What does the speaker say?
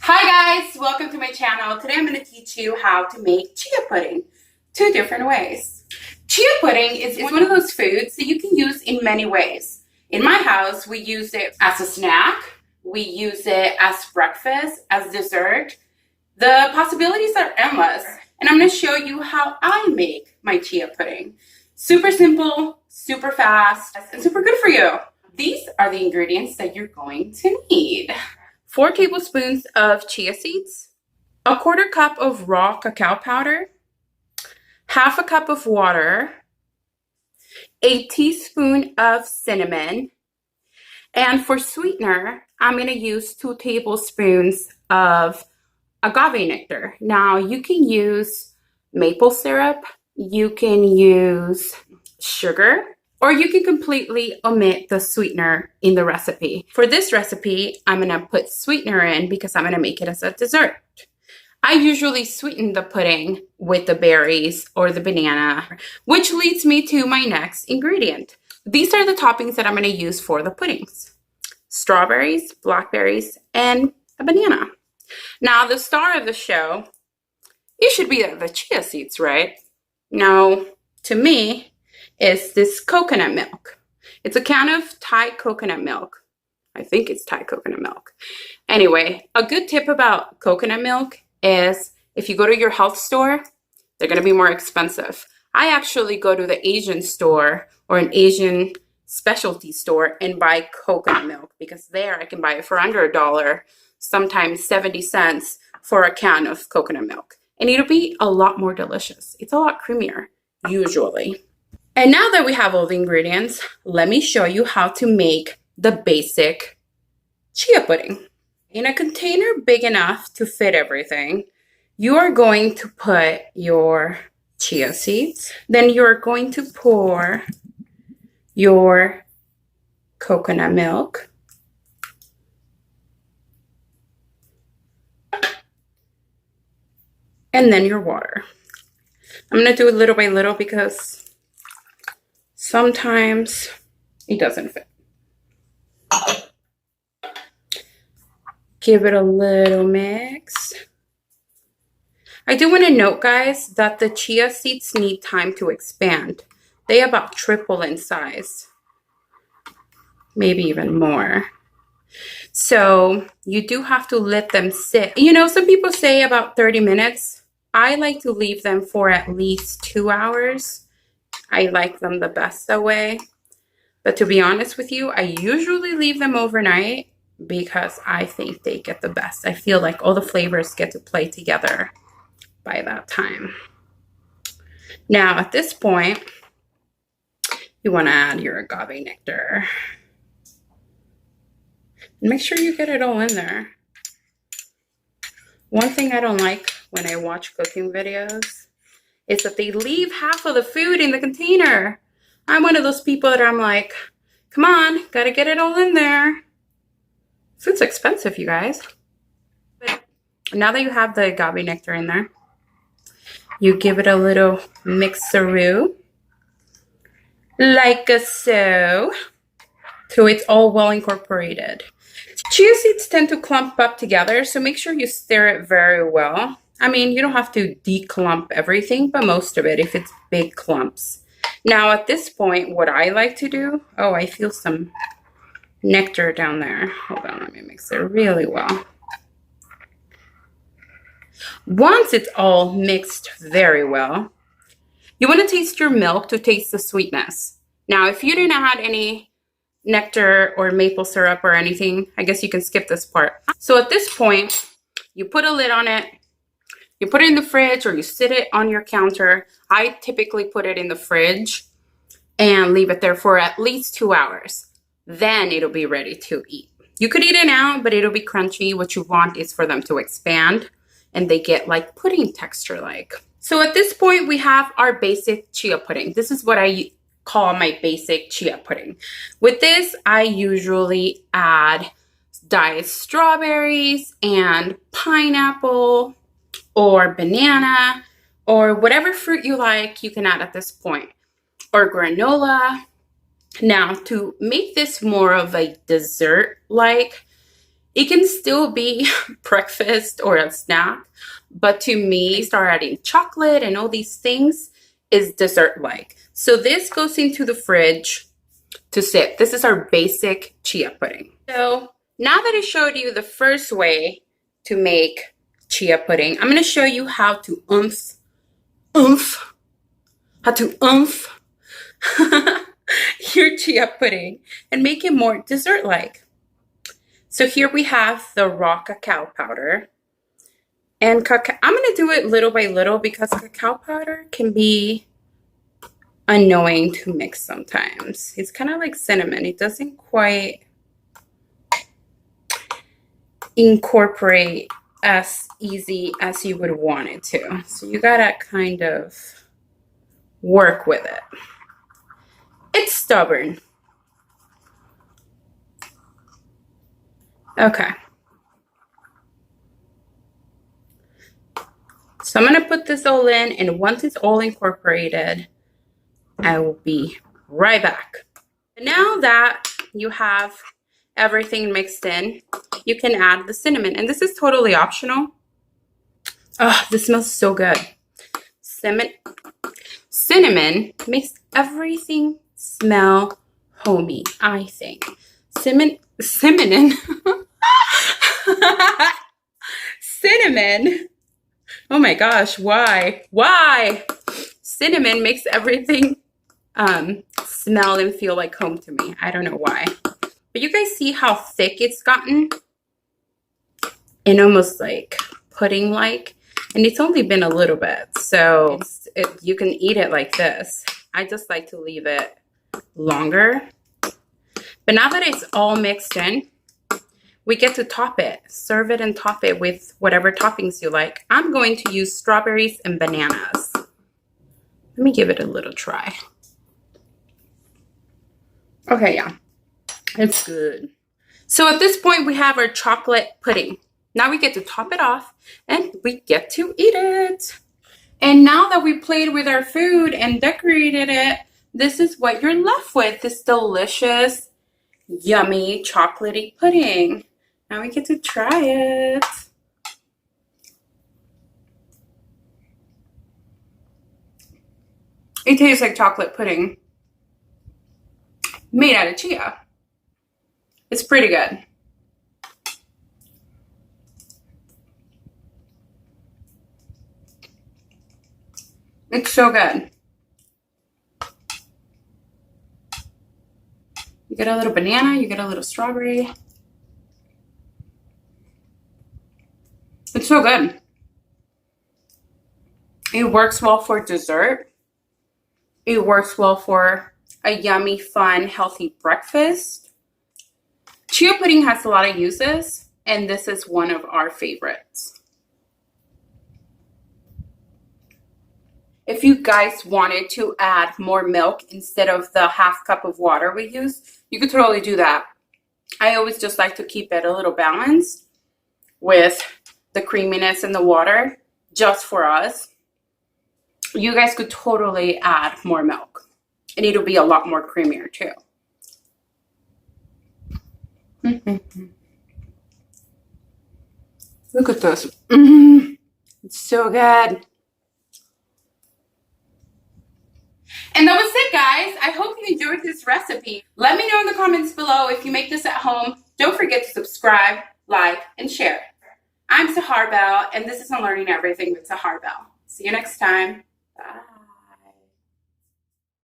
Hi guys, welcome to my channel. Today I'm going to teach you how to make chia pudding two different ways. Chia pudding is one of those foods that you can use in many ways. In my house, we use it as a snack, we use it as breakfast, as dessert. The possibilities are endless, and I'm going to show you how I make my chia pudding. Super simple, super fast, and super good for you. These are the ingredients that you're going to need. 4 tablespoons of chia seeds, 1/4 cup of raw cacao powder, 1/2 cup of water, 1 teaspoon of cinnamon, and for sweetener, I'm going to use 2 tablespoons of agave nectar. Now, you can use maple syrup, you can use sugar, or you can completely omit the sweetener in the recipe. For this recipe, I'm going to put sweetener in because I'm going to make it as a dessert. I usually sweeten the pudding with the berries or the banana, which leads me to my next ingredient. These are the toppings that I'm going to use for the puddings: strawberries, blackberries, and a banana. Now, the star of the show, it should be the chia seeds, right? Now, to me, is this coconut milk. It's a can of Thai coconut milk. I think it's Thai coconut milk. Anyway, a good tip about coconut milk is if you go to your health store, they're going to be more expensive. I actually go to the Asian store or an Asian specialty store and buy coconut milk because there I can buy it for under $1, sometimes 70 cents for a can of coconut milk. And it'll be a lot more delicious. It's a lot creamier, usually. And now that we have all the ingredients, let me show you how to make the basic chia pudding. In a container big enough to fit everything, you are going to put your chia seeds. Then you're going to pour your coconut milk. And then your water. I'm going to do it little by little because sometimes it doesn't fit. Give it a little mix. I do want to note, guys, that the chia seeds need time to expand. They about triple in size, maybe even more. So you do have to let them sit. You know, some people say about 30 minutes. I like to leave them for at least 2 hours. I like them the best that way. But to be honest with you, I usually leave them overnight because I think they get the best. I feel like all the flavors get to play together by that time. Now, at this point, you want to add your agave nectar. And make sure you get it all in there. One thing I don't like when I watch cooking videos is that they leave half of the food in the container. I'm one of those people that I'm like, come on, gotta get it all in there. Food's expensive, you guys. But now that you have the agave nectar in there, you give it a little mixeroo, like so, till it's all well incorporated. Chia seeds tend to clump up together, so make sure you stir it very well. I mean, you don't have to declump everything, but most of it if it's big clumps. Now, at this point, what I like to do, oh, I feel some nectar down there. Hold on, let me mix it really well. Once it's all mixed very well, you want to taste your milk to taste the sweetness. Now, if you didn't add any nectar or maple syrup or anything, I guess you can skip this part. So at this point, you put a lid on it. You put it in the fridge or you sit it on your counter. I typically put it in the fridge and leave it there for at least 2 hours. Then it'll be ready to eat. You could eat it now, but it'll be crunchy. What you want is for them to expand and they get like pudding texture like. So at this point, we have our basic chia pudding. This is what I call my basic chia pudding. With this, I usually add diced strawberries and pineapple, or banana, or whatever fruit you like, you can add at this point, or granola. Now, to make this more of a dessert-like, It can still be breakfast or a snack, but to me, start adding chocolate and all these things is dessert-like. So this goes into the fridge to sit. This is our basic chia pudding. So now that I showed you the first way to make chia pudding, I'm going to show you how to your chia pudding and make it more dessert-like. So here we have the raw cacao powder. And cacao, I'm going to do it little by little because cacao powder can be annoying to mix sometimes. It's kind of like cinnamon. It doesn't quite incorporate as easy as you would want it to. So you gotta kind of work with it. It's stubborn. Okay. So I'm gonna put this all in, and once it's all incorporated, I will be right back. Now that you have everything mixed in, you can add the cinnamon, and this is totally optional. Oh, this smells so good. Cinnamon makes everything smell homey, I think. Cinnamon. Oh my gosh, why? Cinnamon makes everything smell and feel like home to me. I don't know why. But you guys see how thick it's gotten? And almost like pudding-like. And it's only been a little bit. So you can eat it like this. I just like to leave it longer. But now that it's all mixed in, we get to top it. Serve it and top it with whatever toppings you like. I'm going to use strawberries and bananas. Let me give it a little try. Okay, yeah. It's good. So at this point, we have our chocolate pudding. Now we get to top it off and we get to eat it. And now that we played with our food and decorated it, this is what you're left with. This delicious, yummy, chocolatey pudding. Now we get to try it. It tastes like chocolate pudding made out of chia. It's pretty good. It's so good. You get a little banana, you get a little strawberry. It's so good. It works well for dessert. It works well for a yummy, fun, healthy breakfast. Chia pudding has a lot of uses, and this is one of our favorites. If you guys wanted to add more milk instead of the half cup of water we use, you could totally do that. I always just like to keep it a little balanced with the creaminess in the water just for us. You guys could totally add more milk, and it'll be a lot more creamier too. Look at this. It's so good. And that was it, guys. I hope you enjoyed this recipe. Let me know in the comments below if you make this at home. Don't forget to subscribe, like, and share. I'm Sahar Belle, and this is on Learning Everything with Sahar Belle. See you next time.